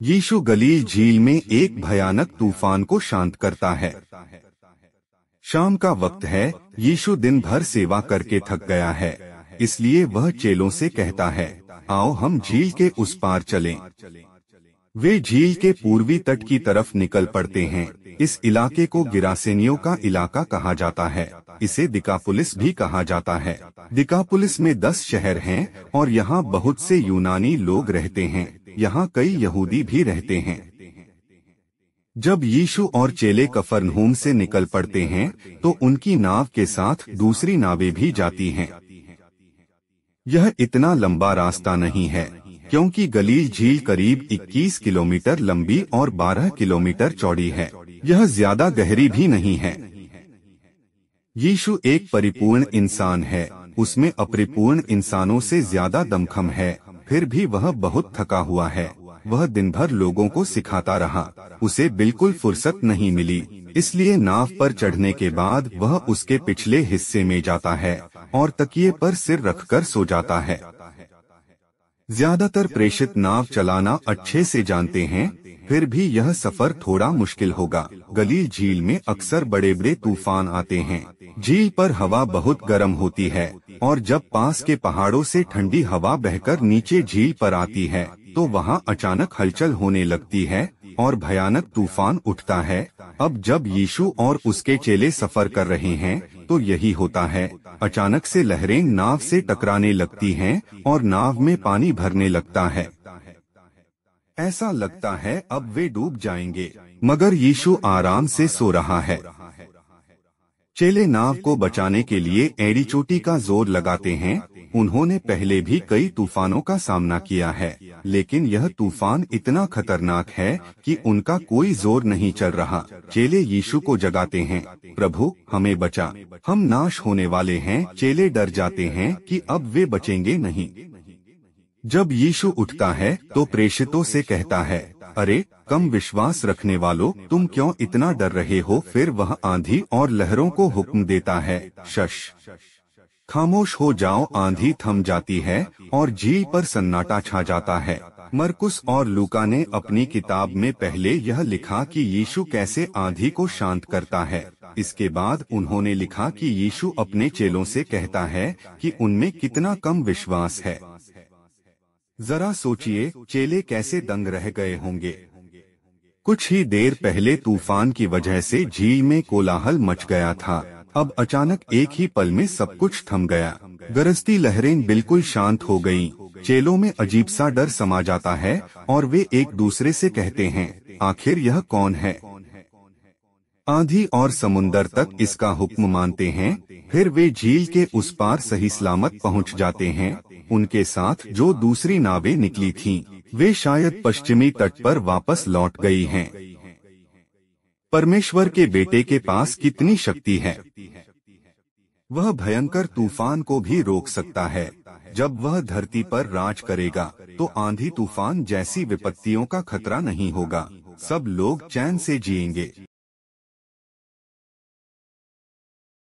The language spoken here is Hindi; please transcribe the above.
यीशु गलील झील में एक भयानक तूफान को शांत करता है। शाम का वक्त है। यीशु दिन भर सेवा करके थक गया है, इसलिए वह चेलों से कहता है, आओ हम झील के उस पार चलें। वे झील के पूर्वी तट की तरफ निकल पड़ते हैं। इस इलाके को गिरासेनियों का इलाका कहा जाता है। इसे दिकापुलिस भी कहा जाता है। दिकापुलिस में 10 शहर हैं और यहाँ बहुत से यूनानी लोग रहते हैं। यहाँ कई यहूदी भी रहते हैं। जब यीशु और चेले कफरनहूम से निकल पड़ते हैं तो उनकी नाव के साथ दूसरी नावें भी जाती हैं। यह इतना लंबा रास्ता नहीं है, क्योंकि गलील झील करीब 21 किलोमीटर लंबी और 12 किलोमीटर चौड़ी है। यह ज्यादा गहरी भी नहीं है। यीशु एक परिपूर्ण इंसान है। उसमें अपरिपूर्ण इंसानों से ज्यादा दमखम है। फिर भी वह बहुत थका हुआ है। वह दिन भर लोगों को सिखाता रहा। उसे बिल्कुल फुर्सत नहीं मिली, इसलिए नाव पर चढ़ने के बाद वह उसके पिछले हिस्से में जाता है और तकिए पर सिर रखकर सो जाता है। ज्यादातर प्रेषित नाव चलाना अच्छे से जानते हैं, फिर भी यह सफर थोड़ा मुश्किल होगा। गलील झील में अक्सर बड़े बड़े तूफान आते हैं। झील पर हवा बहुत गर्म होती है और जब पास के पहाड़ों से ठंडी हवा बहकर नीचे झील पर आती है तो वहाँ अचानक हलचल होने लगती है और भयानक तूफान उठता है। अब जब यीशु और उसके चेले सफर कर रहे हैं तो यही होता है। अचानक से लहरें नाव से टकराने लगती हैं और नाव में पानी भरने लगता है। ऐसा लगता है अब वे डूब जाएंगे, मगर यीशु आराम से सो रहा है। चेले नाव को बचाने के लिए एड़ी चोटी का जोर लगाते हैं। उन्होंने पहले भी कई तूफानों का सामना किया है, लेकिन यह तूफान इतना खतरनाक है कि उनका कोई जोर नहीं चल रहा। चेले यीशु को जगाते हैं, प्रभु हमें बचा, हम नाश होने वाले हैं। चेले डर जाते हैं कि अब वे बचेंगे नहीं। जब यीशु उठता है तो प्रेषितों से कहता है, अरे कम विश्वास रखने वालों, तुम क्यों इतना डर रहे हो? फिर वह आंधी और लहरों को हुक्म देता है, शश, खामोश हो जाओ। आंधी थम जाती है और झील पर सन्नाटा छा जाता है। मरकुस और लूका ने अपनी किताब में पहले यह लिखा कि यीशु कैसे आंधी को शांत करता है। इसके बाद उन्होंने लिखा कि यीशु अपने चेलों से कहता है कि उनमें कितना कम विश्वास है। जरा सोचिए, चेले कैसे दंग रह गए होंगे। कुछ ही देर पहले तूफान की वजह से झील में कोलाहल मच गया था। अब अचानक एक ही पल में सब कुछ थम गया। गरजती लहरें बिल्कुल शांत हो गईं। चेलों में अजीब सा डर समा जाता है और वे एक दूसरे से कहते हैं, आखिर यह कौन है? आंधी और समुंदर तक इसका हुक्म मानते हैं। फिर वे झील के उस पार सही सलामत पहुंच जाते हैं। उनके साथ जो दूसरी नावें निकली थीं, वे शायद पश्चिमी तट पर वापस लौट गई हैं। परमेश्वर के बेटे के पास कितनी शक्ति है। वह भयंकर तूफान को भी रोक सकता है। जब वह धरती पर राज करेगा तो आंधी तूफान जैसी विपत्तियों का खतरा नहीं होगा। सब लोग चैन से जिएंगे।